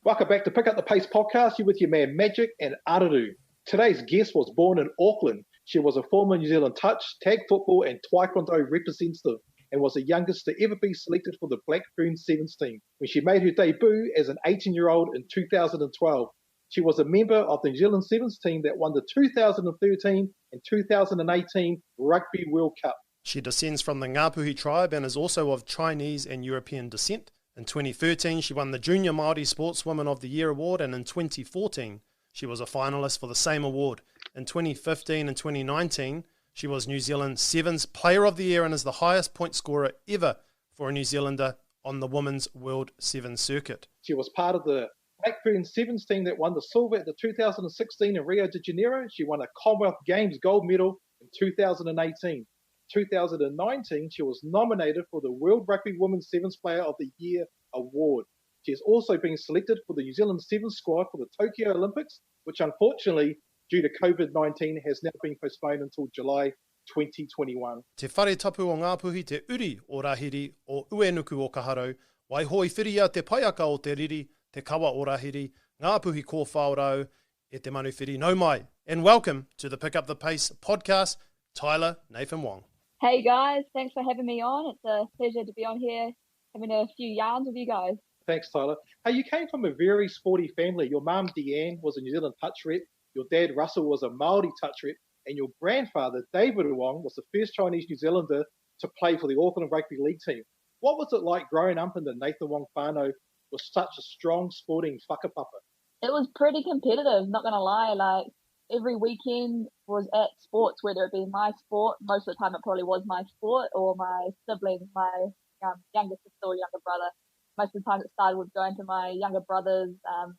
Welcome back to Pick Up the Pace podcast. You're with your man Magic and Araru. Today's guest was born in Auckland. She was a former New Zealand touch, tag football and Taekwondo representative and was the youngest to ever be selected for the Black Ferns Sevens team when she made her debut as an 18-year-old in 2012. She was a member of the New Zealand Sevens team that won the 2013 and 2018 Rugby World Cup. She descends from the Ngāpuhi tribe and is also of Chinese and European descent. In 2013, she won the Junior Māori Sportswoman of the Year award, and in 2014, she was a finalist for the same award. In 2015 and 2019, she was New Zealand Sevens Player of the Year and is the highest point scorer ever for a New Zealander on the Women's World Sevens circuit. She was part of the Black Ferns Sevens team that won the silver at the 2016 in Rio de Janeiro. She won a Commonwealth Games gold medal in 2018. 2019, she was nominated for the World Rugby Women's Sevens Player of the Year award. She has also been selected for the New Zealand Sevens squad for the Tokyo Olympics, which unfortunately, due to COVID-19, has now been postponed until July 2021. Te whare tapu o Ngāpuhi te uri o Rahiri o Uenuku o Kaharau, waihoi whiria te paiaka o te riri, te kawa o Rahiri, Ngāpuhi ko whaorau, e te manu whiri nau mai. And welcome to the Pick Up the Pace podcast, Tyla Nathan-Wong. Hey guys, thanks for having me on. It's a pleasure to be on here, having a few yarns with you guys. Thanks, Tyler. Hey, you came from a very sporty family. Your mum, Deanne, was a New Zealand touch rep. Your dad, Russell, was a Māori touch rep. And your grandfather, David Wong, was the first Chinese New Zealander to play for the Auckland Rugby League team. What was it like growing up in the Nathan Wong whānau with such a strong sporting whakapapa? It was pretty competitive, not going to lie. Like, every weekend was at sports, whether it be my sport. Most of the time it probably was my sport or my siblings, my younger sister or younger brother. Most of the time it started with going to my younger brother's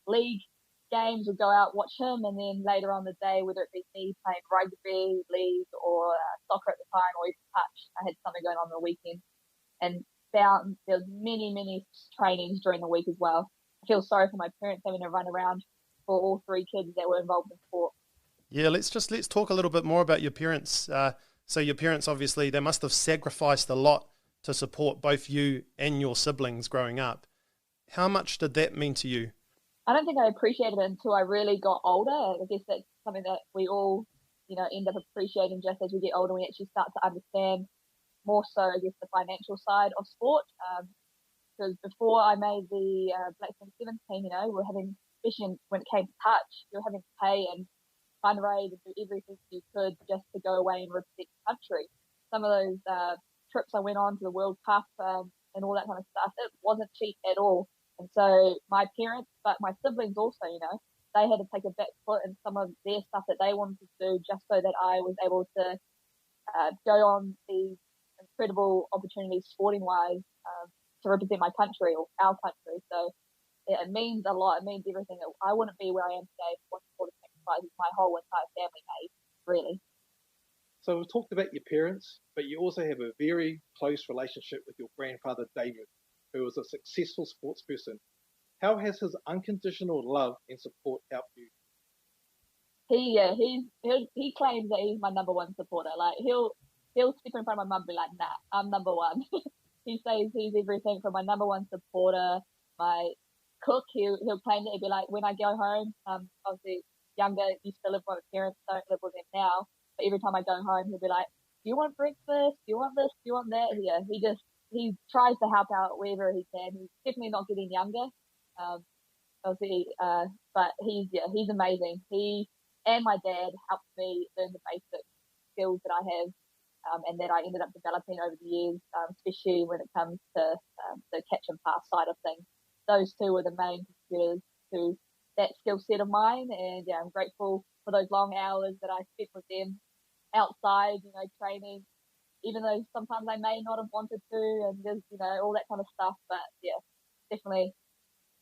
league games, would go out, watch him, and then later on the day, whether it be me playing rugby league or soccer at the time or even touch, I had something going on the weekend. And there was many trainings during the week as well. I feel sorry for my parents having to run around for all three kids that were involved in sport. Yeah, let's talk a little bit more about your parents. So your parents, obviously, they must have sacrificed a lot to support both you and your siblings growing up. How much did that mean to you? I don't think I appreciated it until I really got older. I guess that's something that we all, end up appreciating just as we get older. We actually start to understand more so, I guess, the financial side of sport. Because before I made the Black Ferns Sevens team, we're having, especially when it came to touch, you're having to pay and fundraise and do everything you could just to go away and represent the country. Some of those trips I went on to the World Cup and all that kind of stuff, it wasn't cheap at all. And so my parents, but my siblings also, they had to take a back foot in some of their stuff that they wanted to do just so that I was able to go on these incredible opportunities sporting-wise to represent my country or our country. So yeah, it means a lot. It means everything. I wouldn't be where I am today if it wasn't for the sacrifices my whole entire family made, really. So we've talked about your parents, but you also have a very close relationship with your grandfather, David, who was a successful sports person. How has his unconditional love and support helped you? He claims that he's my number one supporter. Like he'll step in front of my mum and be like, nah, I'm number one. He says he's everything from my number one supporter, my cook. He'll claim that he'll be like, when I go home, obviously younger, used to live with my parents, don't live with them now. But every time I go home, he'll be like, do you want breakfast? Do you want this? Do you want that? Yeah, he tries to help out wherever he can. He's definitely not getting younger. Obviously, but he's amazing. He and my dad helped me learn the basic skills that I have, and that I ended up developing over the years, especially when it comes to the catch and pass side of things. Those two were the main contributors to that skill set of mine, and yeah, I'm grateful for those long hours that I spent with them outside, training, even though sometimes I may not have wanted to, and just, all that kind of stuff. But yeah, definitely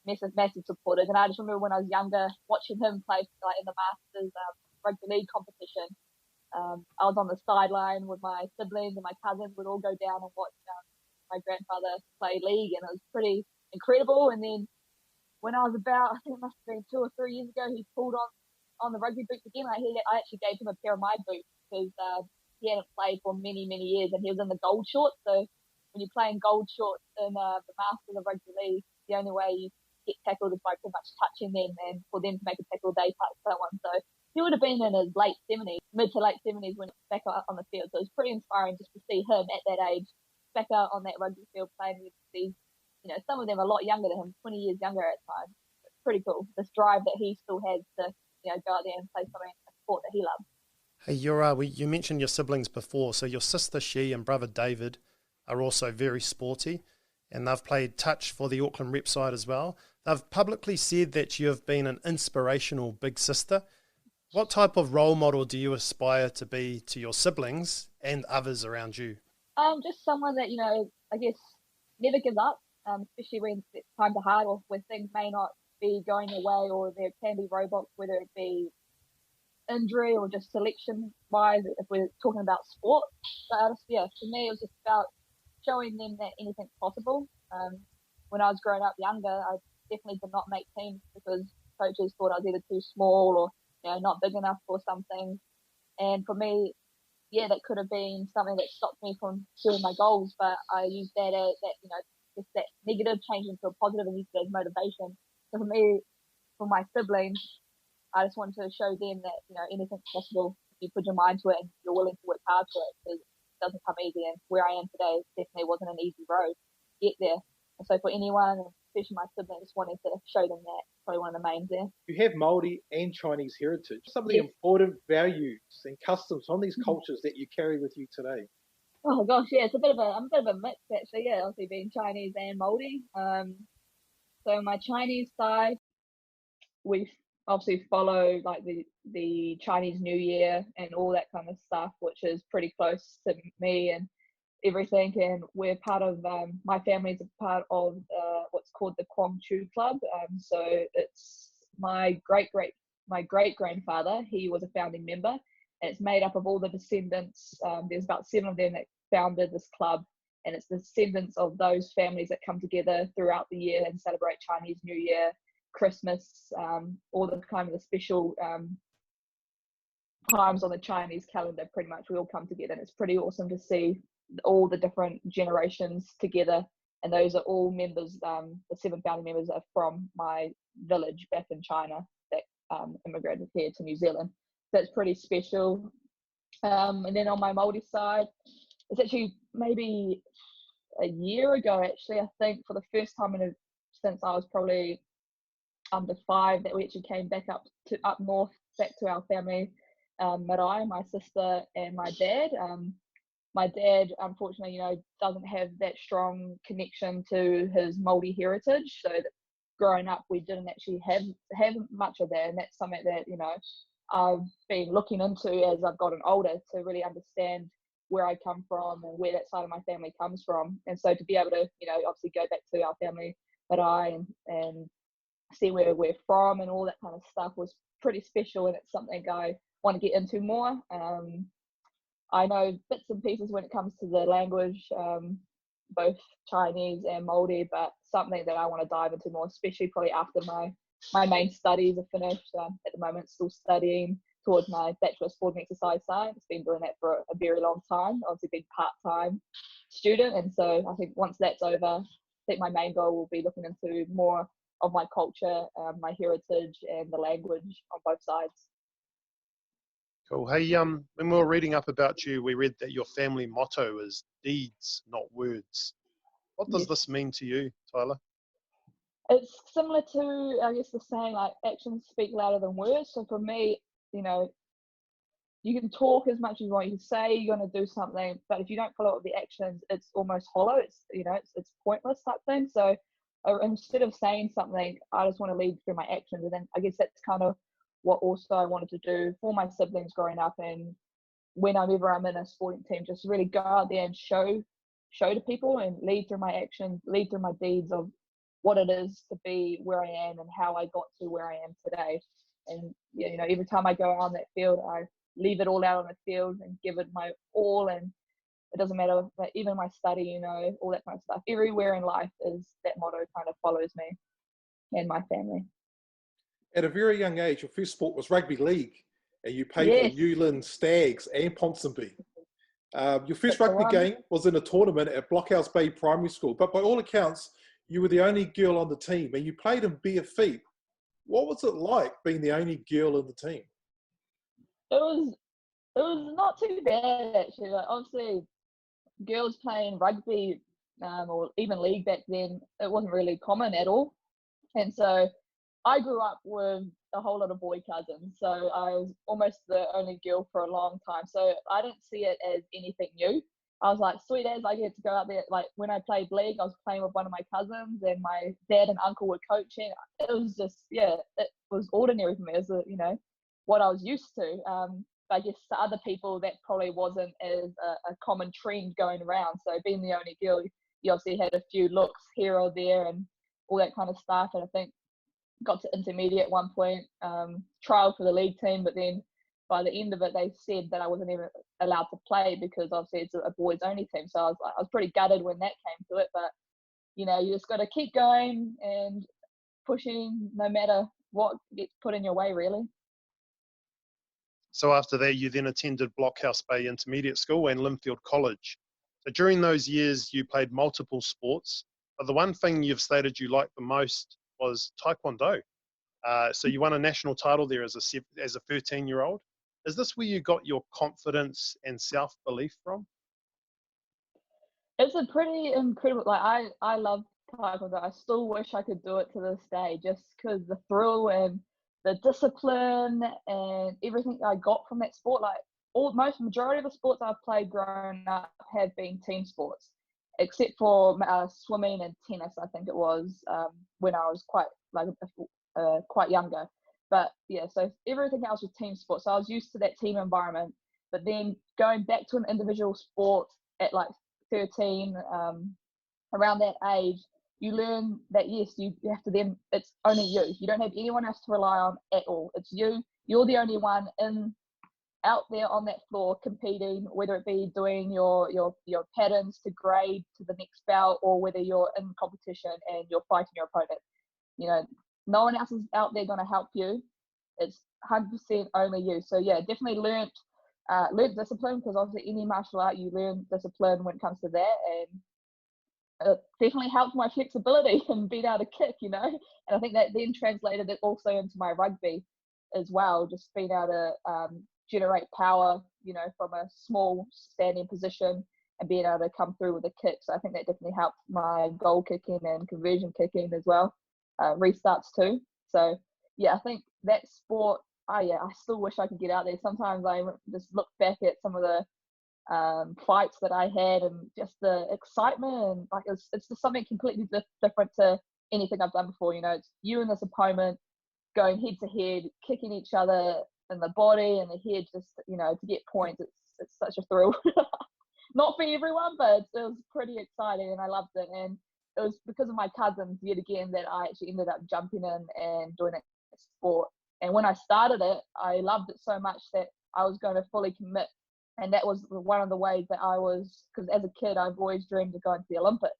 massive supporters. And I just remember when I was younger, watching him play like in the Masters rugby league competition. I was on the sideline with my siblings and my cousins. We'd all go down and watch my grandfather play league, and it was pretty incredible. And then when I was about, I think it must have been 2 or 3 years ago, he pulled on the rugby boots again. I actually gave him a pair of my boots because he hadn't played for many years, and he was in the gold shorts. So when you're playing gold shorts in the Masters of Rugby League, the only way get tackled is by pretty much touching them, and for them to make a tackle, they touch someone. So he would have been in his mid to late 70s when he was back out on the field. So it was pretty inspiring just to see him at that age back out on that rugby field playing with these, some of them a lot younger than him, 20 years younger at the time. It's pretty cool. This drive that he still has to, go out there and play something, a sport that he loves. Hey, you mentioned your siblings before. So your sister, she, and brother David are also very sporty, and they've played touch for the Auckland rep side as well. They've publicly said that you have been an inspirational big sister. What type of role model do you aspire to be to your siblings and others around you? Just someone that, I guess never gives up, especially when times are hard or when things may not be going your way, or there can be roadblocks, whether it be injury or just selection-wise, if we're talking about sport. But for me, it was just about showing them that anything's possible. When I was growing up younger, I definitely did not make teams because coaches thought I was either too small or not big enough for something. And for me, that could have been something that stopped me from doing my goals. But I used that as just that negative change into a positive and used it as motivation. So for me, for my siblings, I just wanted to show them that, anything's possible if you put your mind to it and you're willing to work hard for it, because it doesn't come easy. And where I am today definitely wasn't an easy road to get there. And so for anyone, especially my siblings, just wanted to show them that. Probably one of the main there. You have Māori and Chinese heritage. Some of the important values and customs from these cultures that you carry with you today. Oh gosh, yeah, I'm a bit of a mix actually. Yeah, obviously being Chinese and Māori. So my Chinese side, we obviously follow like the Chinese New Year and all that kind of stuff, which is pretty close to me and everything. And we're part of, my family's a part of what's called the Kwong Chu Club. So it's my great grandfather. He was a founding member, and it's made up of all the descendants. There's about 7 of them that founded this club, and it's the descendants of those families that come together throughout the year and celebrate Chinese New Year, Christmas, all the kind of the special times on the Chinese calendar. Pretty much we all come together, and it's pretty awesome to see all the different generations together. And those are all members, the 7 founding members are from my village back in China that immigrated here to New Zealand. So it's pretty special. And then on my Māori side, it's actually maybe a year ago, actually, I think, for the first time since I was probably under 5, that we actually came back up north, back to our family marae, my sister and my dad. My dad, unfortunately, doesn't have that strong connection to his Māori heritage. So that growing up, we didn't actually have much of that. And that's something that, I've been looking into as I've gotten older to really understand where I come from and where that side of my family comes from. And so to be able to, obviously go back to our family marae and see where we're from and all that kind of stuff was pretty special. And it's something I want to get into more. I know bits and pieces when it comes to the language, both Chinese and Māori, but something that I want to dive into more, especially probably after my main studies are finished. At the moment, still studying towards my Bachelor of Sport and Exercise Science. Been doing that for a very long time. Obviously been part-time student, and so I think once that's over, I think my main goal will be looking into more of my culture, my heritage, and the language on both sides. Cool. Hey, when we were reading up about you, we read that your family motto is deeds, not words. What does this mean to you, Tyla? It's similar to, I guess, the saying like actions speak louder than words. So for me, you can talk as much as you want. You can say you're going to do something, but if you don't follow up with the actions, it's almost hollow. It's pointless type thing. So instead of saying something, I just want to lead through my actions. And then I guess that's kind of what also I wanted to do for my siblings growing up. And whenever I'm in a sporting team, just really go out there and show to people and lead through my actions, lead through my deeds of what it is to be where I am and how I got to where I am today. And every time I go out on that field, I leave it all out on the field and give it my all. And it doesn't matter, but even my study, all that kind of stuff. Everywhere in life is that motto kind of follows me and my family. At a very young age, your first sport was rugby league, and you played for Newland Stags and Ponsonby. Your first rugby game was in a tournament at Blockhouse Bay Primary School, but by all accounts, You were the only girl on the team and you played in bare feet. What was it like being the only girl in the team? It was not too bad actually. Like obviously, girls playing rugby or even league back then, it wasn't really common at all. And so I grew up with a whole lot of boy cousins, so I was almost the only girl for a long time. So I didn't see it as anything new. I was like, sweet as I get to go out there. Like when I played league, I was playing with one of my cousins, and my dad and uncle were coaching. It was just, yeah, it was ordinary for me. It was, what I was used to. But I guess to other people, that probably wasn't as a common trend going around. So being the only girl, you obviously had a few looks here or there and all that kind of stuff. And I think got to intermediate at one point, trial for the league team, but then by the end of it, they said that I wasn't even allowed to play because obviously it's a boys only team. So I was pretty gutted when that came to it, but you just got to keep going and pushing no matter what gets put in your way, really. So after that, you then attended Blockhouse Bay Intermediate School and Linfield College. So during those years, you played multiple sports, but the one thing you've stated you liked the most was Taekwondo. So you won a national title there as a 13-year-old. Is this where you got your confidence and self-belief from? It's a pretty incredible, like I love Taekwondo. I still wish I could do it to this day just because the thrill and the discipline and everything I got from that sport. Like majority of the sports I've played growing up have been team sports, except for swimming and tennis. I think it was when I was quite younger. But yeah, so everything else was team sports. So I was used to that team environment. But then going back to an individual sport at like 13, around that age, you learn that yes, you have to then, it's only you. You don't have anyone else to rely on at all. It's you. You're the only one out there on that floor competing, whether it be doing your patterns to grade to the next bout, or whether you're in competition and you're fighting your opponent. No one else is out there going to help you. It's 100% only you. So yeah, definitely learned discipline, because obviously any martial art you learn discipline when it comes to that, and it definitely helped my flexibility and being able to kick. And I think that then translated it also into my rugby as well, just being able to generate power, from a small standing position and being able to come through with a kick. So I think that definitely helped my goal kicking and conversion kicking as well, restarts too. So yeah, I think that sport, I still wish I could get out there. Sometimes I just look back at some of the fights that I had and just the excitement, and like it's just something completely different to anything I've done before. It's you and this opponent going head to head, kicking each other in the body and the head, just to get points. It's such a thrill. Not for everyone, but it was pretty exciting and I loved it. And it was because of my cousins yet again that I actually ended up jumping in and doing that sport. And when I started it, I loved it so much that I was going to fully commit. And that was one of the ways that because as a kid, I've always dreamed of going to the Olympics.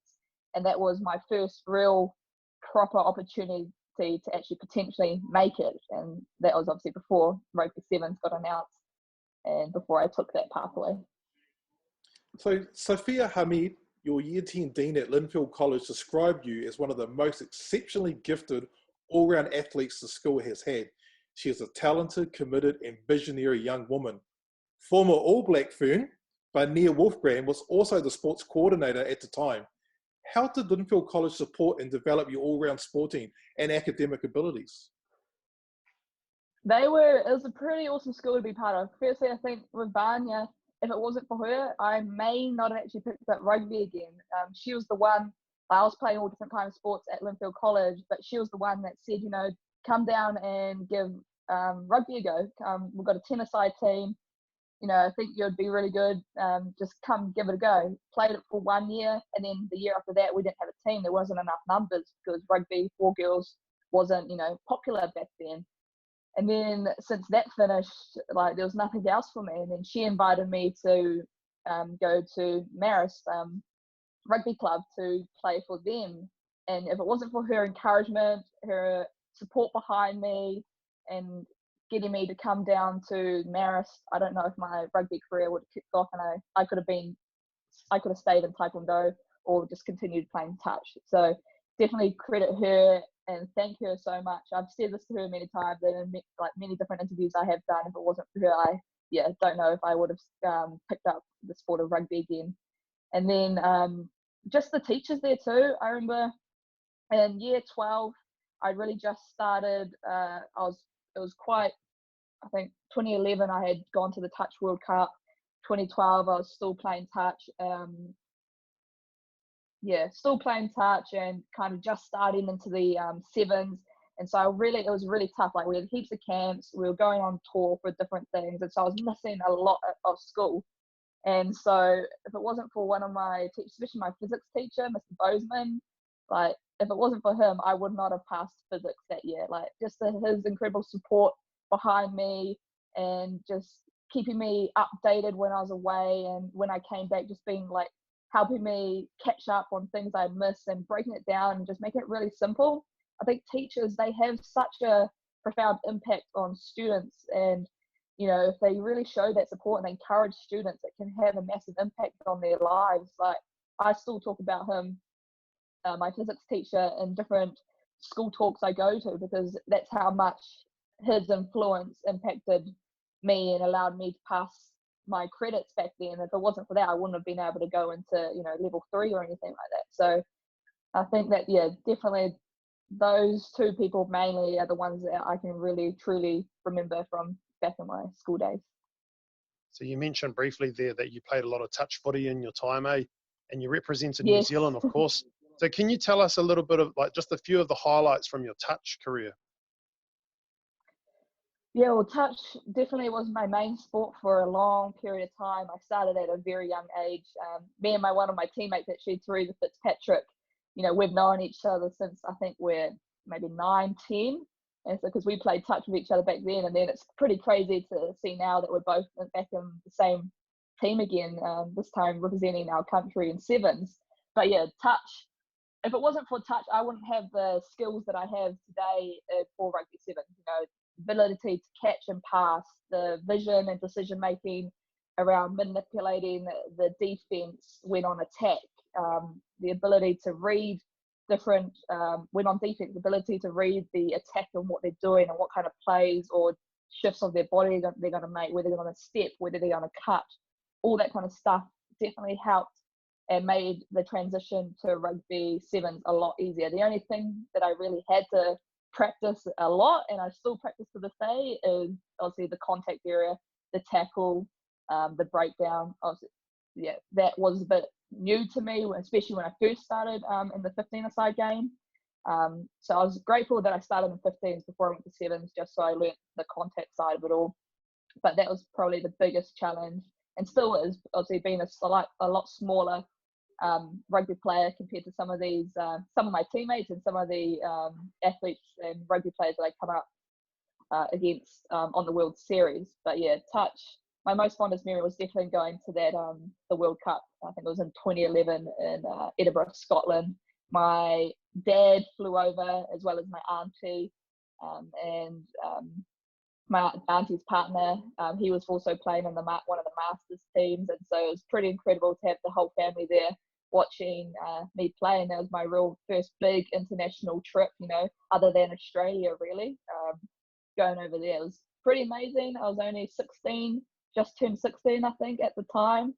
And that was my first real proper opportunity to actually potentially make it. And that was obviously before Rugby Sevens got announced and before I took that pathway. So Sophia Hamid, your Year 10 Dean at Linfield College, described you as one of the most exceptionally gifted all-round athletes the school has had. She is a talented, committed and visionary young woman. Former All Black Fern, Barnea Wolfgram, was also the sports coordinator at the time. How did Linfield College support and develop your all-round sporting and academic abilities? It was a pretty awesome school to be part of. Firstly, I think with Barnea, if it wasn't for her, I may not have actually picked up rugby again. She was the one, I was playing all different kinds of sports at Linfield College, but she was the one that said, come down and give rugby a go. We've got a tennis side team. I think you'd be really good. Just come give it a go. Played it for 1 year, and then the year after that, we didn't have a team. There wasn't enough numbers because rugby for girls wasn't, popular back then. And then since that finished, there was nothing else for me. And then she invited me to go to Marist Rugby Club to play for them. And if it wasn't for her encouragement, her support behind me, and getting me to come down to Marist, I don't know if my rugby career would have kicked off, and I could have stayed in Taekwondo or just continued playing touch. So definitely credit her and thank her so much. I've said this to her many times, and in many different interviews I have done. If it wasn't for her, I don't know if I would have picked up the sport of rugby again. And then just the teachers there too. I remember in year 12, I really just started. It was quite. I think 2011 I had gone to the Touch World Cup. 2012 I was still playing touch. Still playing touch and kind of just starting into the sevens. And so it was really tough. Like, we had heaps of camps, we were going on tour for different things, and so I was missing a lot of school. And so if it wasn't for one of my teachers, especially my physics teacher, Mr. Bozeman, like, if it wasn't for him, I would not have passed physics that year. Like, just his incredible support behind me and just keeping me updated when I was away, and when I came back, just being like, helping me catch up on things I missed and breaking it down and just making it really simple. I think teachers, they have such a profound impact on students, and if they really show that support and encourage students, it can have a massive impact on their lives. Like, I still talk about him, my physics teacher, in different school talks I go to, because that's how much his influence impacted me and allowed me to pass my credits back then. If it wasn't for that, I wouldn't have been able to go into level 3 or anything like that. So I think that definitely those two people mainly are the ones that I can really truly remember from back in my school days. So you mentioned briefly there that you played a lot of touch footy in your time, and you represented New Yes. Zealand, of course. So can you tell us a little bit of, like, just a few of the highlights from your touch career? Yeah, well, touch definitely was my main sport for a long period of time. I started at a very young age. Me and one of my teammates actually threw the Fitzpatrick. We've known each other since, I think, we're maybe 9, 10. And so, because we played touch with each other back then, and then it's pretty crazy to see now that we're both back in the same team again, this time representing our country in sevens. But yeah, touch. If it wasn't for touch, I wouldn't have the skills that I have today for rugby sevens. Ability to catch and pass, the vision and decision making around manipulating the defense when on attack, the ability to read different when on defense, the ability to read the attack and what they're doing and what kind of plays or shifts of their body they're going to make, whether they're going to step, whether they're going to cut, all that kind of stuff definitely helped and made the transition to rugby sevens a lot easier. The only thing that I really had to practice a lot, and I still practice to this day, is obviously the contact area, the tackle, the breakdown. Obviously, that was a bit new to me, especially when I first started in the 15-a-side game. So I was grateful that I started in 15s before I went to sevens, just so I learnt the contact side of it all. But that was probably the biggest challenge, and still is, obviously, being a lot smaller rugby player compared to some of my teammates and some of the athletes and rugby players that I come up against on the World Series. But yeah, touch. My most fondest memory was definitely going to that the World Cup. I think it was in 2011 in Edinburgh, Scotland. My dad flew over, as well as my auntie, and my auntie's partner. He was also playing in one of the Masters teams, and so it was pretty incredible to have the whole family there watching me play. And that was my real first big international trip, other than Australia, really. Going over there, it was pretty amazing. I was only 16, just turned 16, I think, at the time.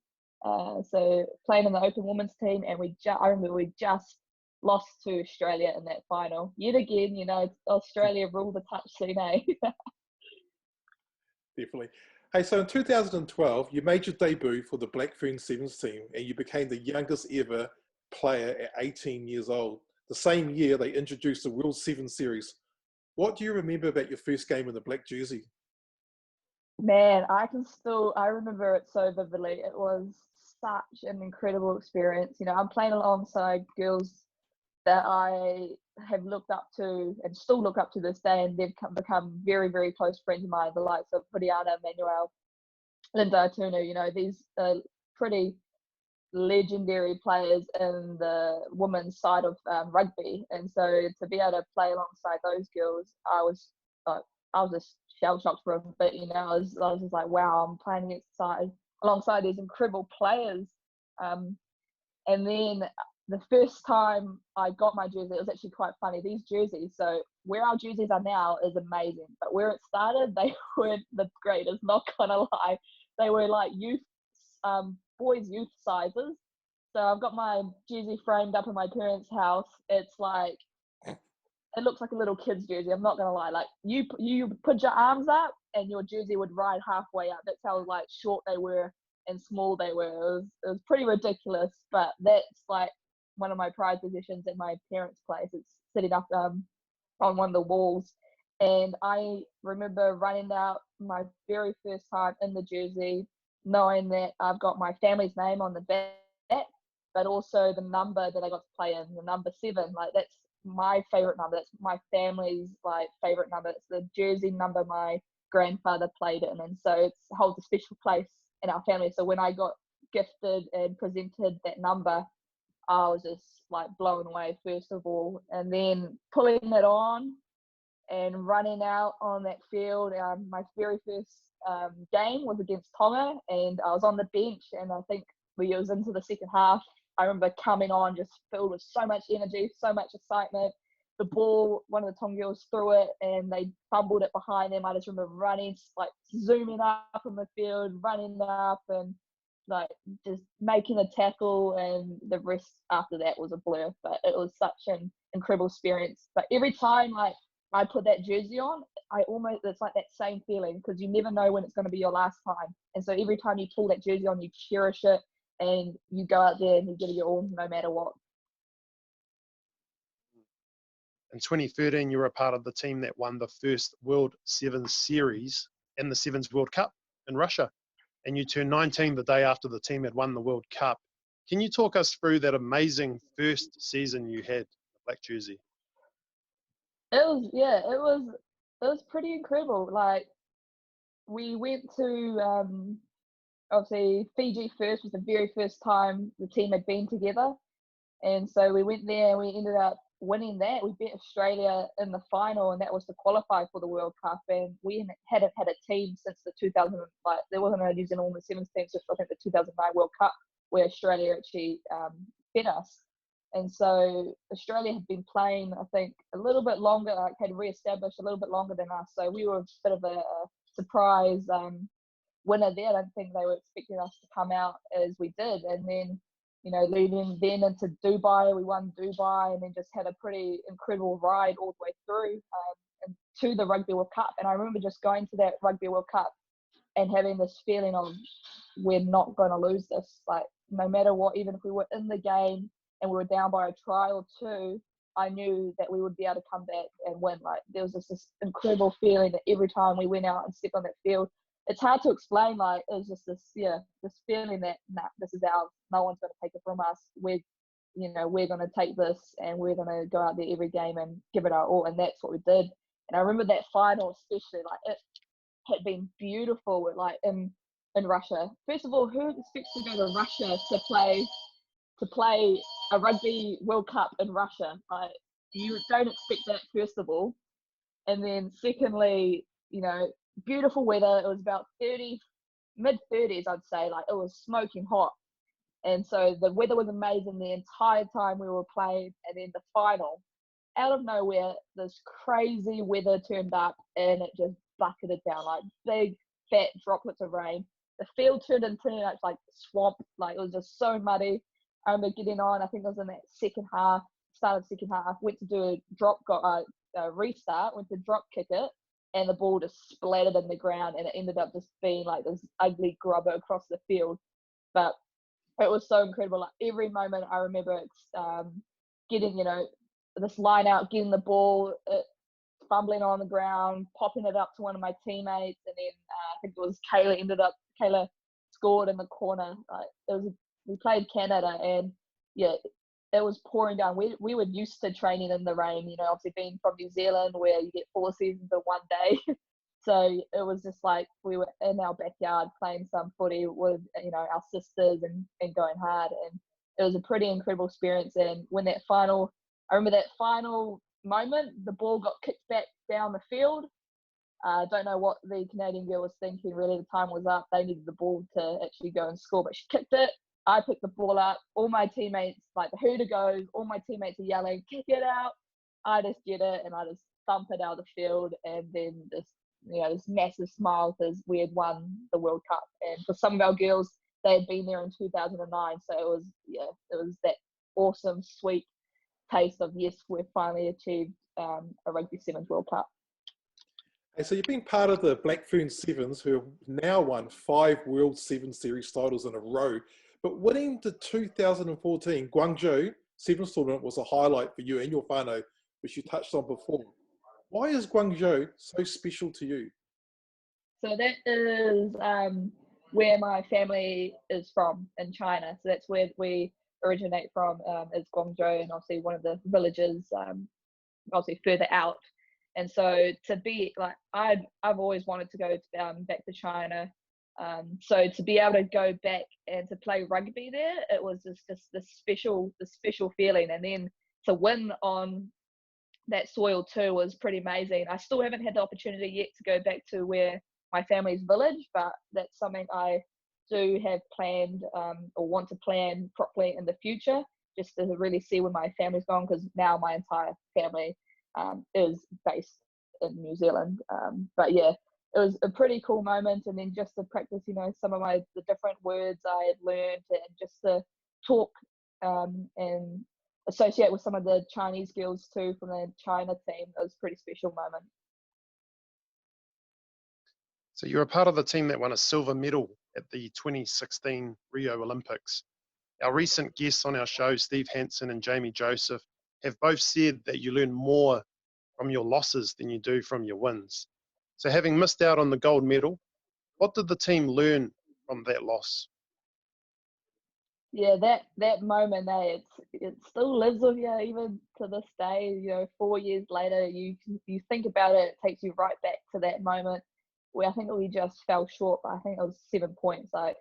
So playing in the open women's team, and I remember we just lost to Australia in that final. Yet again, Australia ruled the touch scene, eh? Definitely. Hey, so in 2012, you made your debut for the Black Ferns Sevens team, and you became the youngest ever player at 18 years old. The same year, they introduced the World Seven Series. What do you remember about your first game in the black jersey? Man, I remember it so vividly. It was such an incredible experience. I'm playing alongside girls that I have looked up to and still look up to this day, and they've become very, very close friends of mine, the likes of Brianna, Manuel, Linda Tunu. These are pretty legendary players in the women's side of rugby, and so to be able to play alongside those girls, I was just shell shocked for a bit. I was just like, wow, I'm playing alongside these incredible players. And then the first time I got my jersey, it was actually quite funny. These jerseys, so where our jerseys are now is amazing, but where it started, they weren't the greatest, not gonna lie. They were like youth, boys' youth sizes. So I've got my jersey framed up in my parents' house. It's like, it looks like a little kid's jersey. I'm not gonna lie. Like you put your arms up and your jersey would ride halfway up. That's how like short they were and small they were. It was pretty ridiculous. But that's like one of my prized possessions at my parents' place. It's sitting up on one of the walls. And I remember running out my very first time in the jersey, knowing that I've got my family's name on the back, but also the number that I got to play in, the number 7. Like that's my favorite number. That's my family's like favorite number. It's the jersey number my grandfather played in, and so it holds a special place in our family. So when I got gifted and presented that number, I was just like blown away first of all, and then putting it on and running out on that field. My very first game was against Tonga, and I was on the bench, and I think we was into the second half. I remember coming on just filled with so much energy, so much excitement. The ball, one of the Tonga girls threw it and they fumbled it behind them. I just remember running, like zooming up on the field, running up and like just making a tackle, and the rest after that was a blur. But it was such an incredible experience. But every time like I put that jersey on, it's like that same feeling, because you never know when it's going to be your last time. And so every time you pull that jersey on, you cherish it and you go out there and you give it your all no matter what. In 2013, you were a part of the team that won the first World Sevens Series and the Sevens World Cup in Russia. And you turned 19 the day after the team had won the World Cup. Can you talk us through that amazing first season you had, the black jersey? It was pretty incredible. Like we went to obviously Fiji first, was the very first time the team had been together. And so we went there and we ended up winning that. We beat Australia in the final, and that was to qualify for the World Cup. And we hadn't had a team since the 2000, like there wasn't a New Zealand Women's Sevens team since I think the 2009 World Cup, where Australia actually beat us. And so Australia had been playing, I think, a little bit longer, like had re-established a little bit longer than us. So we were a bit of a surprise winner there. I don't think they were expecting us to come out as we did. And then, you know, leading then into Dubai, we won Dubai, and then just had a pretty incredible ride all the way through and to the Rugby World Cup. And I remember just going to that Rugby World Cup and having this feeling of we're not going to lose this. Like no matter what, even if we were in the game and we were down by a try or two, I knew that we would be able to come back and win. Like there was this incredible feeling that every time we went out and stepped on that field, it's hard to explain. Like it was just this feeling that this is ours. No one's going to take it from us. We're going to take this and we're going to go out there every game and give it our all. And that's what we did. And I remember that final, especially, like it had been beautiful. Like in Russia. First of all, who expects to go to Russia to play a Rugby World Cup in Russia? Like you don't expect that, first of all. And then secondly, you know, beautiful weather. It was about mid-30s, I'd say. Like it was smoking hot. And so the weather was amazing the entire time we were playing. And then the final, out of nowhere, this crazy weather turned up and it just bucketed down, like big fat droplets of rain. The field turned into like swamp. Like it was just so muddy. I remember getting on, I think it was in that second half, start of the second half, went to do a restart, went to drop kick it, and the ball just splattered in the ground, and it ended up just being like this ugly grubber across the field. But it was so incredible. Like every moment I remember getting, you know, this line out, getting the ball, fumbling on the ground, popping it up to one of my teammates, and then I think it was Kayla scored in the corner. We played Canada, and yeah, it was pouring down. We were used to training in the rain, you know, obviously being from New Zealand where you get 4 seasons in one day. So it was just like we were in our backyard playing some footy with, you know, our sisters and going hard. And it was a pretty incredible experience. And when I remember that final moment, the ball got kicked back down the field. I don't know what the Canadian girl was thinking. Really, the time was up. They needed the ball to actually go and score, but she kicked it. I pick the ball up, all my teammates, like the hooter goes, all my teammates are yelling, kick it out. I just get it and I just thump it out of the field, and then this massive smile because we had won the World Cup. And for some of our girls, they had been there in 2009, so it was that awesome, sweet taste of, yes, we've finally achieved a Rugby Sevens World Cup. And so you've been part of the Black Ferns Sevens, who have now won 5 World Seven Series titles in a row. But winning the 2014 Guangzhou Sevens tournament was a highlight for you and your whānau, which you touched on before. Why is Guangzhou so special to you? So that is where my family is from in China. So that's where we originate from, is Guangzhou, and obviously one of the villages obviously further out. And so to be like, I've always wanted to go back to China. So to be able to go back and to play rugby there, it was just the special feeling. And then to win on that soil too was pretty amazing. I still haven't had the opportunity yet to go back to where my family's village, but that's something I do have planned or want to plan properly in the future, just to really see where my family's gone, because now my entire family is based in New Zealand. But yeah, it was a pretty cool moment. And then just to practice, some of the different words I had learned, and just to talk and associate with some of the Chinese girls too from the China team. It was a pretty special moment. So you're a part of the team that won a silver medal at the 2016 Rio Olympics. Our recent guests on our show, Steve Hansen and Jamie Joseph, have both said that you learn more from your losses than you do from your wins. So having missed out on the gold medal, what did the team learn from that loss? Yeah, that moment, it still lives with you even to this day. 4 years later, you think about it, it takes you right back to that moment where I think we just fell short. But I think it was 7 points. Like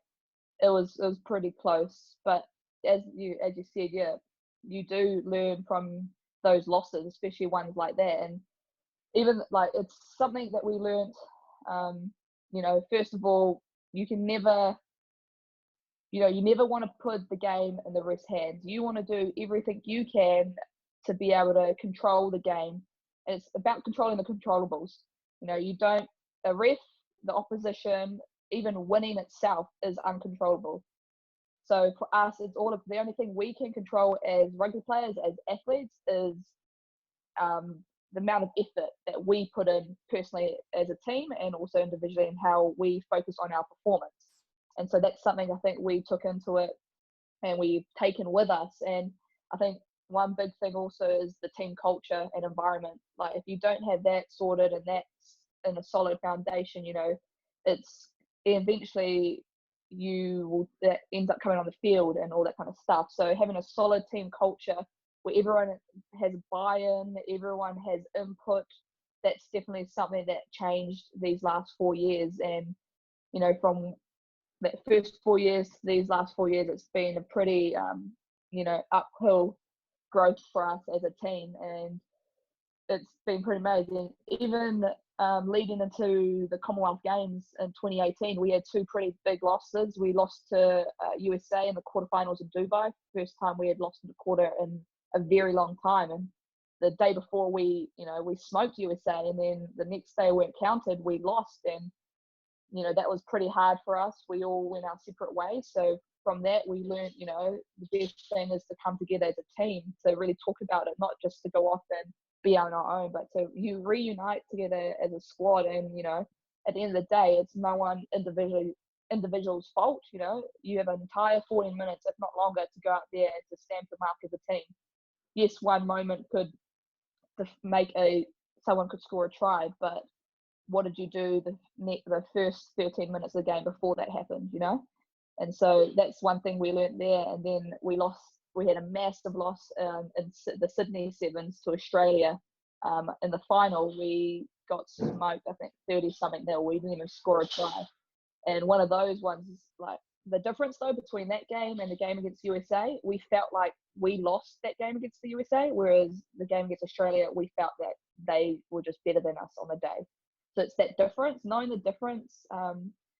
it was pretty close. But as you said, yeah, you do learn from those losses, especially ones like that. And even like it's something that we learned. First of all, you can never. You never want to put the game in the ref's hands. You want to do everything you can to be able to control the game. And it's about controlling the controllables. A ref, the opposition, even winning itself is uncontrollable. So for us, it's the only thing we can control as rugby players, as athletes, is the amount of effort that we put in personally as a team, and also individually, and how we focus on our performance. And so that's something I think we took into it and we've taken with us. And I think one big thing also is the team culture and environment. Like if you don't have that sorted and that's in a solid foundation, it's eventually that ends up coming on the field and all that kind of stuff. So having a solid team culture where everyone has buy-in, everyone has input, that's definitely something that changed these last 4 years. And, from that first 4 years to these last 4 years, it's been a pretty, uphill growth for us as a team, and it's been pretty amazing. Even leading into the Commonwealth Games in 2018, we had 2 pretty big losses. We lost to USA in the quarterfinals in Dubai, first time we had lost in the quarter in a very long time. And the day before we smoked USA, and then the next day we encountered, we lost, and that was pretty hard for us. We all went our separate ways. So from that, we learned, the best thing is to come together as a team, to really talk about it, not just to go off and be on our own, but to reunite together as a squad. And, at the end of the day, it's no one individual's fault. You have an entire 40 minutes, if not longer, to go out there and to stamp the mark as a team. Yes, one moment could make someone could score a try, but what did you do the first 13 minutes of the game before that happened, And so that's one thing we learned there. And then we had a massive loss in the Sydney Sevens to Australia. In the final, we got smoked, I think 30-something nil. We didn't even score a try. And one of those ones is like, the difference though between that game and the game against USA, we felt like we lost that game against the USA, whereas the game against Australia, we felt that they were just better than us on the day. So it's that difference, knowing the difference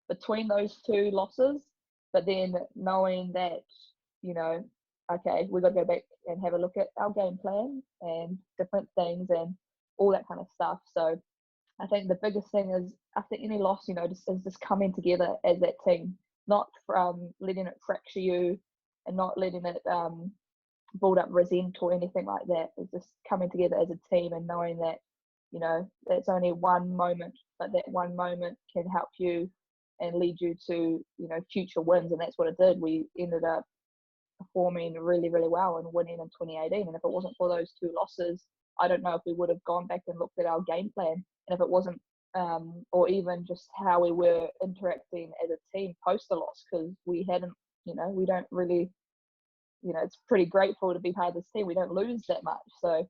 between those 2 losses. But then knowing that, you know, okay, we've got to go back and have a look at our game plan and different things and all that kind of stuff. So I think the biggest thing is after any loss, you know, is just coming together as that team, not from letting it fracture you and not letting it build up resent or anything like that. It's just coming together as a team and knowing that, you know, that's only one moment, but that one moment can help you and lead you to, you know, future wins. And that's what it did. We ended up performing really, really well and winning in 2018. And if it wasn't for those 2 losses, I don't know if we would have gone back and looked at our game plan. And if it wasn't, or even just how we were interacting as a team post the loss, because we hadn't, you know, we don't really, you know, it's pretty grateful to be part of this team. We don't lose that much. So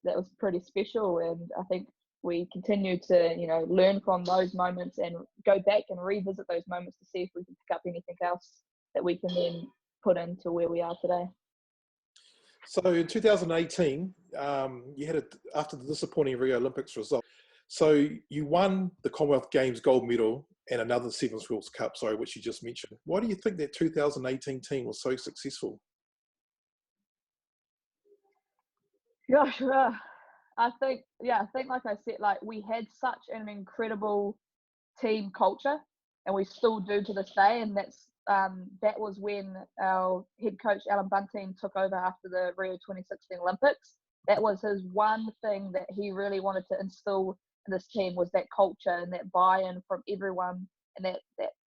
that was pretty special. And I think we continue to, you know, learn from those moments and go back and revisit those moments to see if we can pick up anything else that we can then put into where we are today. So in 2018, you had after the disappointing Rio Olympics result, so you won the Commonwealth Games gold medal and another Sevens World Cup, which you just mentioned. Why do you think that 2018 team was so successful? Gosh, I think like I said, like we had such an incredible team culture, and we still do to this day. And that was when our head coach Alan Bunting took over after the Rio 2016 Olympics. That was his one thing that he really wanted to instill in this team, was that culture and that buy-in from everyone and that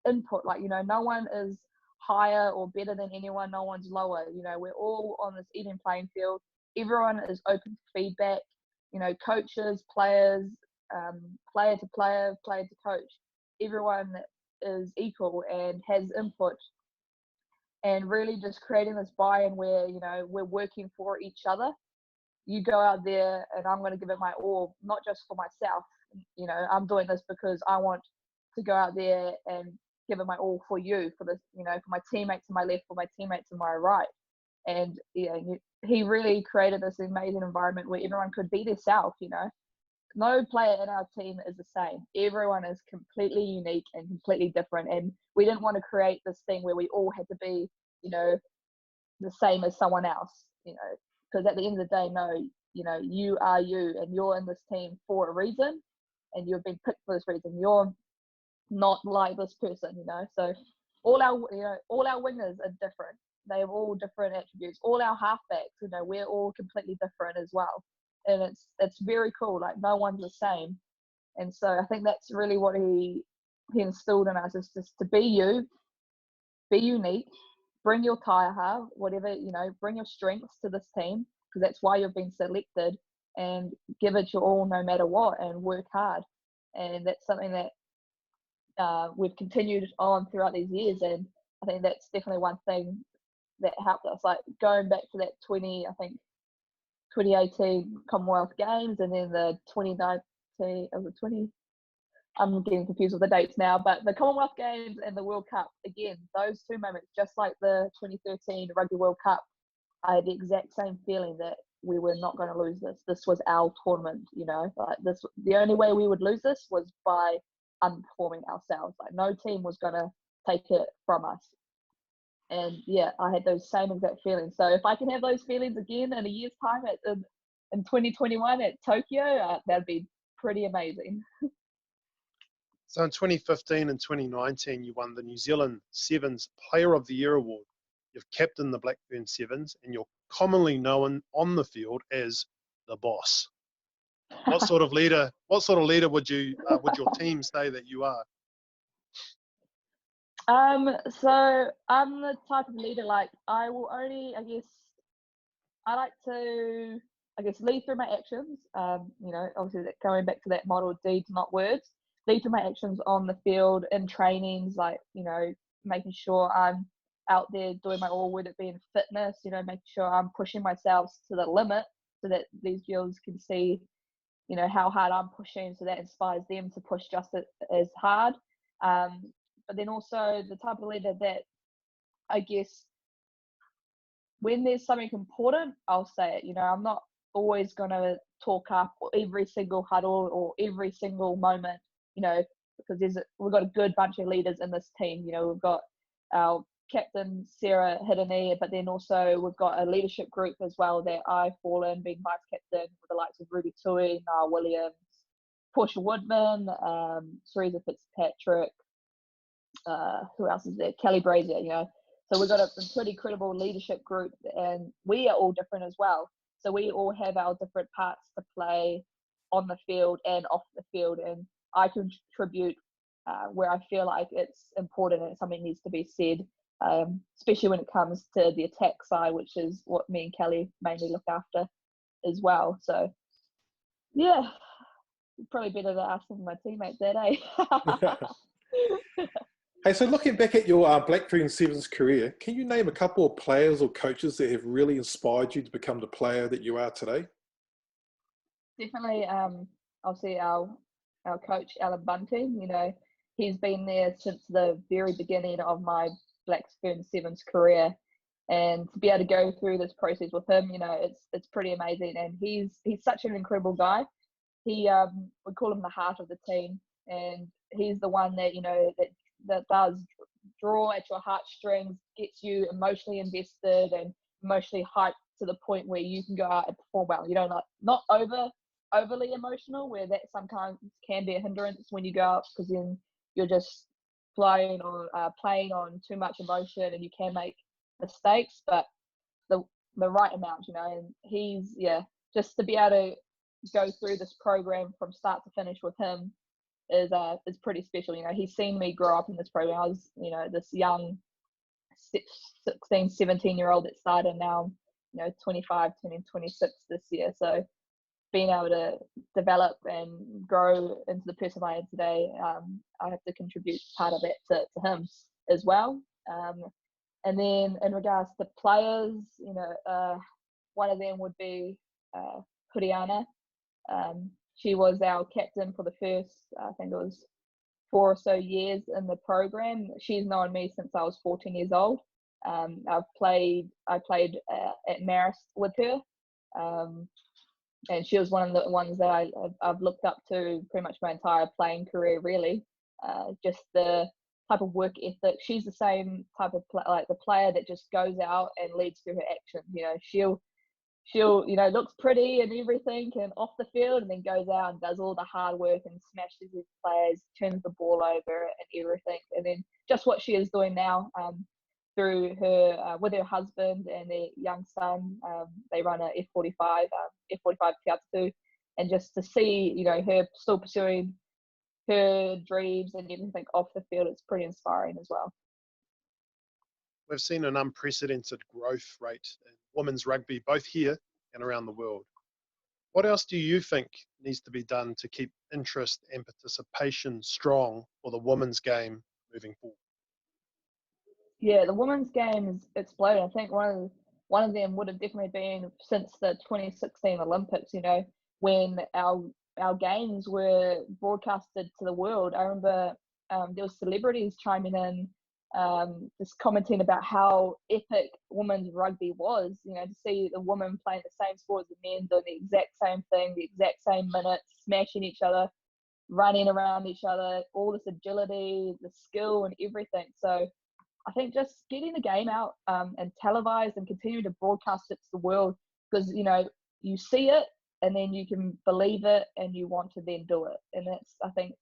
input. Like, you know, no one is higher or better than anyone. No one's lower. You know, we're all on this even playing field. Everyone is open to feedback. You know, coaches, players, player to player, player to coach. Everyone is equal and has input, and really just creating this buy-in where, you know, we're working for each other. You go out there and I'm going to give it my all, not just for myself. You know, I'm doing this because I want to go out there and give it my all for you, for this, you know, for my teammates to my left, for my teammates to my right. And, you know, he really created this amazing environment where everyone could be their self, you know. No player in our team is the same. Everyone is completely unique and completely different. And we didn't want to create this thing where we all had to be, you know, the same as someone else, you know, because at the end of the day, no, you know, you are you and you're in this team for a reason and you've been picked for this reason. You're not like this person, you know. So all our wingers are different. They have all different attributes. All our halfbacks, you know, we're all completely different as well. And it's very cool. Like, no one's the same. And so I think that's really what he instilled in us, is just to be you, be unique, bring your taiaha, whatever, you know, bring your strengths to this team, because that's why you've been selected, and give it your all no matter what, and work hard. And that's something that we've continued on throughout these years. And I think that's definitely one thing that helped us, like going back to that 2018 Commonwealth Games, and then the 2019, I'm getting confused with the dates now, but the Commonwealth Games and the World Cup, again, those 2 moments, just like the 2013 Rugby World Cup, I had the exact same feeling that we were not going to lose this. This was our tournament, you know, like this, the only way we would lose this was by underperforming ourselves. Like, no team was going to take it from us. And yeah, I had those same exact feelings. So if I can have those feelings again in a year's time in 2021 at Tokyo, that'd be pretty amazing. So in 2015 and 2019, you won the New Zealand Sevens Player of the Year award. You've captained the Black Ferns Sevens, and you're commonly known on the field as the boss. What sort of leader would your team say that you are? So I'm the type of leader, like, I will only, I like to, lead through my actions. You know, obviously going back to that model, deeds, not words. Lead through my actions on the field, in trainings, like, you know, making sure I'm out there doing my all, whether it be in fitness, you know, making sure I'm pushing myself to the limit so that these girls can see, you know, how hard I'm pushing, so that inspires them to push just as hard. But then also the type of leader that, I guess, when there's something important, I'll say it. You know, I'm not always going to talk up every single huddle or every single moment, you know, because we've got a good bunch of leaders in this team. You know, we've got our captain Sarah hit a knee, but then also we've got a leadership group as well that I fall in, being vice captain with the likes of Ruby Tui, Niall Williams, Portia Woodman, Teresa Fitzpatrick, who else is there? Kelly Brazier, you know. So we've got a pretty credible leadership group, and we are all different as well. So we all have our different parts to play on the field and off the field, and I contribute where I feel like it's important and something needs to be said, especially when it comes to the attack side, which is what me and Kelly mainly look after as well. So, yeah, probably better to ask some of my teammates that, eh? Hey, so looking back at your Black Ferns Sevens career, can you name a couple of players or coaches that have really inspired you to become the player that you are today? Definitely, I'll say our coach, Alan Bunting. You know, he's been there since the very beginning of my Blacks Ferns Sevens career, and to be able to go through this process with him, you know, it's pretty amazing. And he's such an incredible guy. He we call him the heart of the team, and he's the one that, you know, that does draw at your heartstrings, gets you emotionally invested and emotionally hyped to the point where you can go out and perform well. You know, not overly emotional, where that sometimes can be a hindrance when you go out, because then you're just flying or playing on too much emotion and you can make mistakes, but the right amount, you know. And he's, just to be able to go through this program from start to finish with him is pretty special. You know, he's seen me grow up in this program. I was, you know, this young 16, 17-year-old that started, now, you know, 25, turning 26 this year. So being able to develop and grow into the person I am today, I have to contribute part of it to him as well. And then in regards to players, you know, one of them would be Kuriana. She was our captain for the first, I think it was 4 or so years in the program. She's known me since I was 14 years old. I played at Marist with her, and she was one of the ones that I've looked up to pretty much my entire playing career, really. Just the type of work ethic. She's the same type of like the player that just goes out and leads through her actions. You know, she'll, you know, looks pretty and everything and off the field, and then goes out and does all the hard work and smashes his players, turns the ball over and everything. And then just what she is doing now, through her with her husband and their young son, they run a F45 T2, and just to see, you know, her still pursuing her dreams and everything off the field, it's pretty inspiring as well. We've seen an unprecedented growth rate in women's rugby, both here and around the world. What else do you think needs to be done to keep interest and participation strong for the women's game moving forward? Yeah, the women's game is exploding. I think one of them would have definitely been since the 2016 Olympics, you know, when our games were broadcasted to the world. I remember there were celebrities chiming in, just commenting about how epic women's rugby was, you know, to see the women playing the same sport as the men, doing the exact same thing, the exact same minutes, smashing each other, running around each other, all this agility, the skill and everything. So I think just getting the game out and televised and continue to broadcast it to the world, because, you know, you see it and then you can believe it and you want to then do it. And that's, I think,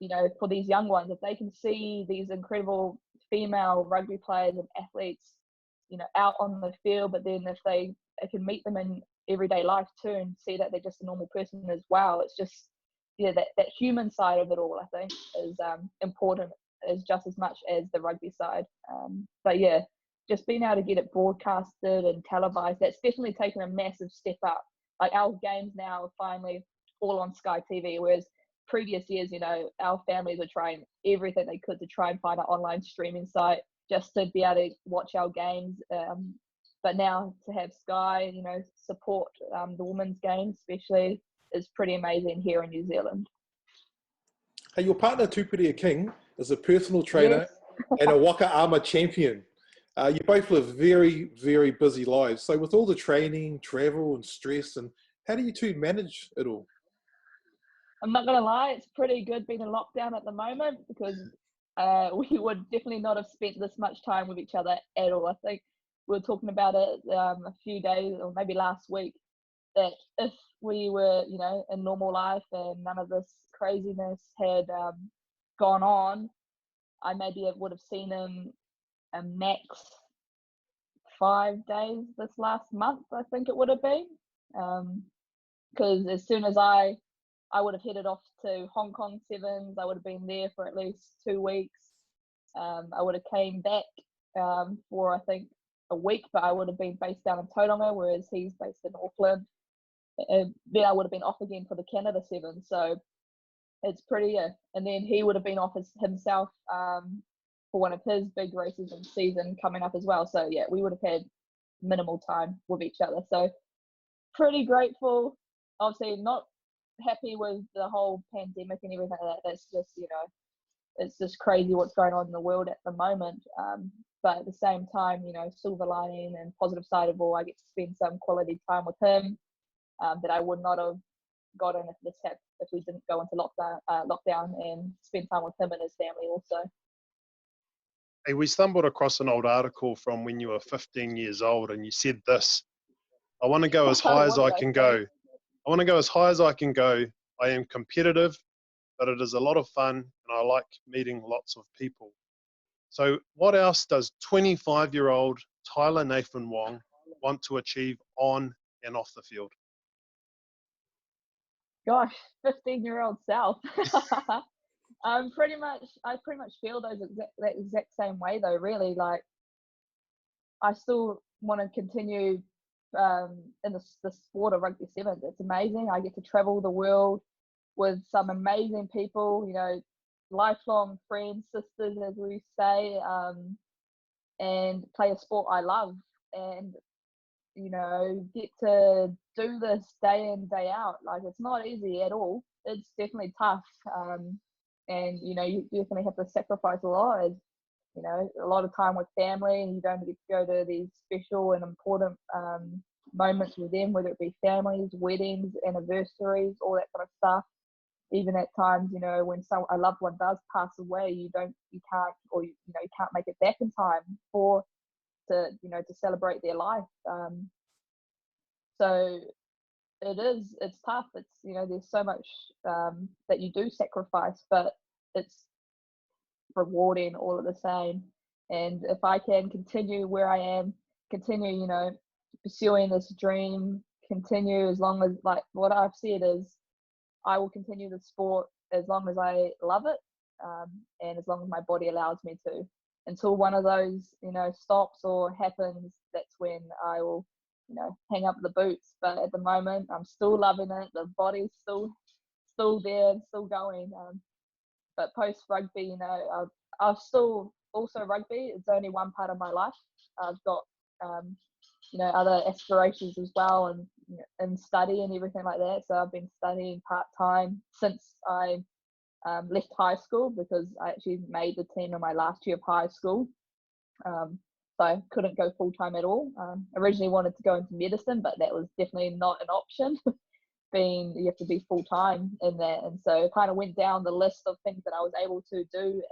you know, for these young ones, if they can see these incredible female rugby players and athletes, you know, out on the field, but then if they can meet them in everyday life too and see that they're just a normal person as well, it's just, yeah, that human side of it all, I think, is important as just as much as the rugby side. But yeah, just being able to get it broadcasted and televised, that's definitely taken a massive step up. Like our games now are finally all on Sky TV, whereas previous years, you know, our families were trying everything they could to try and find an online streaming site just to be able to watch our games. But now to have Sky, you know, support the women's games especially is pretty amazing here in New Zealand. Hey, your partner Tupuria King is a personal trainer Yes. and a Waka Ama champion. You both live very, very busy lives. So with all the training, travel and stress, and how do you two manage it all? I'm not going to lie, it's pretty good being in lockdown at the moment, because we would definitely not have spent this much time with each other at all. I think we were talking about it a few days or maybe last week, that if we were, in normal life and none of this craziness had gone on, I maybe would have seen him a max 5 days this last month, I think it would have been. Because as soon as I would have headed off to Hong Kong Sevens, I would have been there for at least 2 weeks. I would have came back for, I think, a week, but I would have been based down in Tauranga, whereas he's based in Auckland. And then I would have been off again for the Canada Sevens. So it's pretty, and then he would have been off himself for one of his big races in season coming up as well. So yeah, we would have had minimal time with each other. So pretty grateful. Obviously not happy with the whole pandemic and everything like that. That's just, it's just crazy what's going on in the world at the moment. But at the same time, silver lining and positive side of all, I get to spend some quality time with him that I would not have gotten if we didn't go into lockdown and spend time with him and his family also. Hey, we stumbled across an old article from when you were 15 years old, and you said this: I want to go as high as I can go. I want to go as high as I can go. I am competitive, but it is a lot of fun, and I like meeting lots of people. So what else does 25-year-old Tyla Nathan-Wong want to achieve on and off the field? Gosh, 15-year-old self. I pretty much feel that exact same way though, really. Like, I still want to continue in the sport of rugby sevens. It's amazing. I get to travel the world with some amazing people, lifelong friends, sisters, as we say, and play a sport I love, and get to do this day in, day out. Like, it's not easy at all. It's definitely tough, and you definitely have to sacrifice a lot. As a lot of time with family, and you don't get to go to these special and important moments with them, whether it be families, weddings, anniversaries, all that kind of stuff. Even at times, when a loved one does pass away, you can't make it back in time to celebrate their life. So it's tough. It's, there's so much that you do sacrifice, but it's rewarding all at the same. And if I can continue where I am, continue, pursuing this dream, continue as long as, like, what I've said is, I will continue the sport as long as I love it, and as long as my body allows me to. Until one of those, stops or happens, that's when I will, hang up the boots. But at the moment, I'm still loving it. The body's still there, still going. But post rugby, I've still also rugby. It's only one part of my life. I've got, other aspirations as well, and study and everything like that. So I've been studying part-time since I left high school, because I actually made the team in my last year of high school. So I couldn't go full-time at all. Originally wanted to go into medicine, but that was definitely not an option. You have to be full-time in that. And so I kind of went down the list of things that I was able to do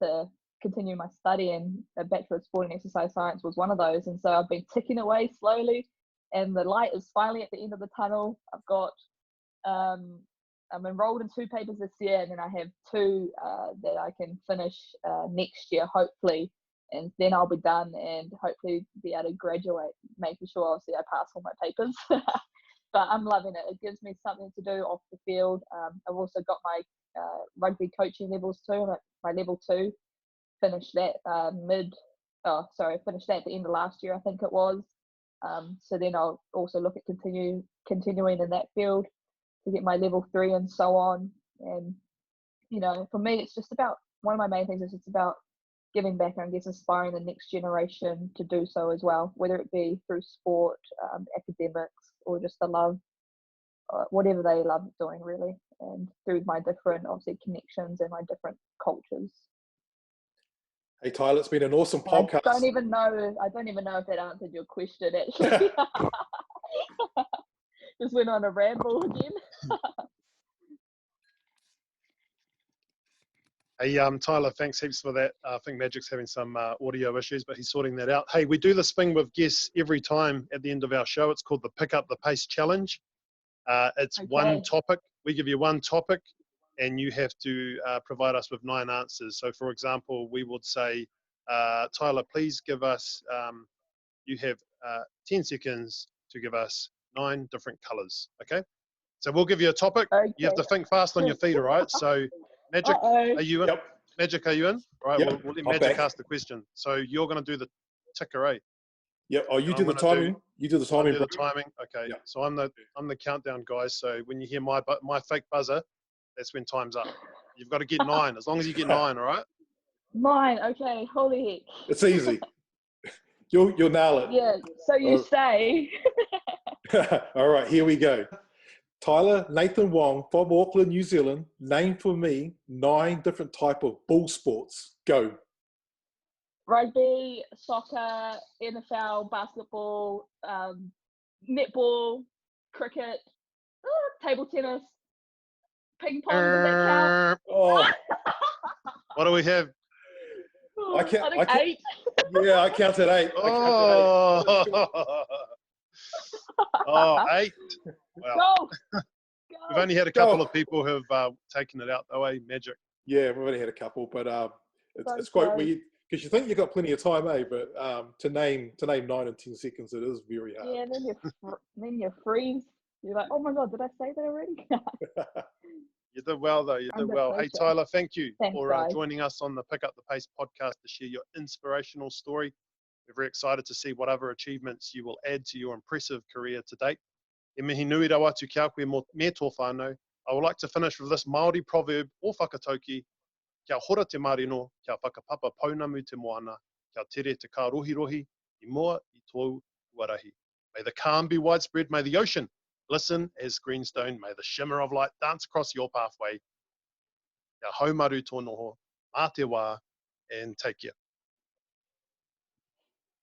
to continue my study, and a Bachelor of Sport and Exercise Science was one of those. And so I've been ticking away slowly, and the light is finally at the end of the tunnel. I've got I'm enrolled in 2 papers this year, and then I have 2 that I can finish next year, hopefully, and then I'll be done and hopefully be able to graduate, making sure obviously I pass all my papers. But I'm loving it. It gives me something to do off the field. I've also got my rugby coaching levels too, my level 2. Finished that finished that at the end of last year, I think it was. So then I'll also look at continuing in that field to get my level 3 and so on. And for me, it's just about, one of my main things is it's about giving back, and I guess inspiring the next generation to do so as well, whether it be through sport, academics, or just the love, whatever they love doing, really, and through my different, obviously, connections and my different cultures. Hey, Tyler, it's been an awesome podcast. I don't even know if that answered your question, actually. Just went on a ramble again. Hey, Tyler, thanks heaps for that. I think Magic's having some audio issues, but he's sorting that out. Hey, we do this thing with guests every time at the end of our show. It's called the Pick Up the Pace Challenge. It's one topic. We give you one topic, and you have to provide us with 9 answers. So, for example, we would say, Tyler, please give us, you have 10 seconds to give us 9 different colors, okay? So we'll give you a topic. Okay. You have to think fast on your feet, all right? So, Magic, are you in? Yep. Magic, are you in? All right, Yep. we'll let I'm Magic back. ask the question. So you're going to do the ticker, eh? Yep. Oh, you And do I'm the gonna timing. You do the I'll timing. do the bro. timing. Okay. Yep. So I'm the countdown guy. So when you hear my fake buzzer, that's when time's up. You've got to get 9. As long as you get 9, all right? 9. Okay. Holy heck. It's easy. You'll nail it. Yeah. So you say. All right, here we go. Tyla Nathan-Wong from Auckland, New Zealand. Name for me 9 different type of ball sports. Go. Rugby, soccer, NFL, basketball, netball, cricket, table tennis, ping pong. Does that count? Oh, What do we have? I can't. I think 8. Yeah, I counted 8. Oh, 8. Wow. Go. We've only had a couple of people who've taken it out, though, eh? Magic. Yeah, we've only had a couple, but it's So quite weird because you think you've got plenty of time, eh? But to name 9 in 10 seconds, it is very hard. Yeah, then you freeze. You're like, oh my god, did I say that already? You did well, though. You did well. Hey, Tyler, thank you for joining us on the Pick Up the Pace podcast to share your inspirational story. We're very excited to see what other achievements you will add to your impressive career to date. E mihi nui rawa tu kia koe me tō whānau. I would like to finish with this Māori proverb o whakatauki. Kia hora te marino, kia whakapapa paunamu te moana, kia tere te kā rohi, I mua I tōu uarahi. May the calm be widespread, may the ocean glisten as greenstone, may the shimmer of light dance across your pathway. Kia haumaru tō noho, mā te wā, and take care.